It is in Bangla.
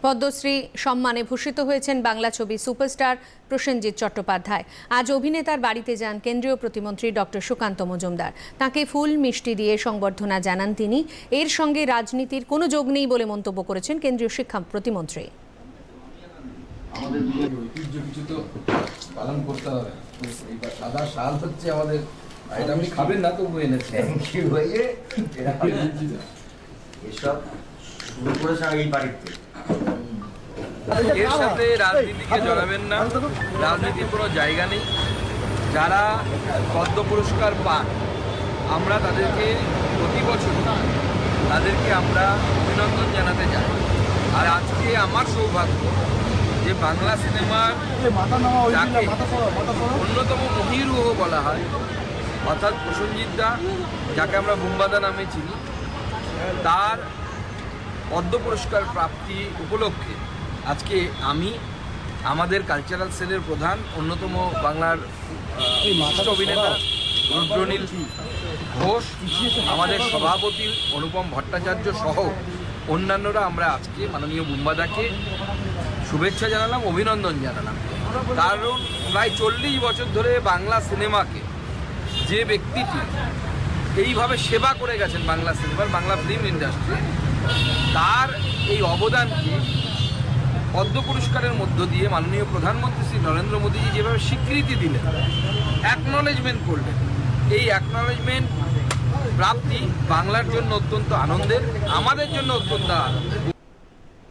পদ্মশ্রী সম্মানে ভূষিত হয়েছেন বাংলা ছবি সুপারস্টার প্রসেনজিৎ চট্টোপাধ্যায়। আজ অভিনেতার বাড়িতে যান কেন্দ্রীয় প্রতিমন্ত্রী ডক্টর সুকান্ত মজুমদার। তাকে ফুল মিষ্টি দিয়ে সংবর্ধনা জানান তিনি। এর সঙ্গে রাজনীতির কোনো যোগ নেই বলে মন্তব্য করেছেন কেন্দ্রীয় শিক্ষা প্রতিমন্ত্রী। আমাদের ঐতিহ্য কিছু তো পালন করতে হবে। সাদা শাল হচ্ছে আমাদের, এটা আপনি খাবেন না তবু এনেছেন এসব শুরু করেছে এই বাড়িতে। এর সাথে রাজনীতিকে জড়াবেন না, রাজনীতির কোনো জায়গা নেই। যারা পদ্ম পুরস্কার পান আমরা তাদেরকে প্রতি বছর তাদেরকে আমরা অভিনন্দন জানাতে যাই। আর আজকে আমার সৌভাগ্য যে বাংলা সিনেমার যাকে অন্যতম মহিরুহ বলা হয়, অর্থাৎ প্রসেনজিৎ দা, যাকে আমরা বুম্বাদা নামে চিনি, তার পদ্ম পুরস্কার প্রাপ্তি উপলক্ষে আজকে আমি আমাদের কালচারাল সেলের প্রধান, অন্যতম বাংলার বিশিষ্ট অভিনেতা রুদ্রনীল ঘোষ, আমাদের সভাপতি অনুপম ভট্টাচার্য সহ অন্যান্যরা আমরা আজকে মাননীয় বুম্বাদাকে শুভেচ্ছা জানালাম, অভিনন্দন জানালাম। কারণ প্রায় 40 বছর ধরে বাংলা সিনেমাকে যে ব্যক্তিটি এইভাবে সেবা করে গেছেন বাংলা সিনেমার, বাংলা ফিল্ম ইন্ডাস্ট্রি, তার এই অবদানকে পদ্ম পুরস্কারের মধ্য দিয়ে মাননীয় প্রধানমন্ত্রী শ্রী নরেন্দ্র মোদীজি যেভাবে স্বীকৃতি দিলেন, অ্যাকনলেজমেন্ট করলেন, এই অ্যাকনলেজমেন্ট প্রাপ্তি বাংলার জন্য অত্যন্ত আনন্দের, আমাদের জন্য অত্যন্ত আনন্দের।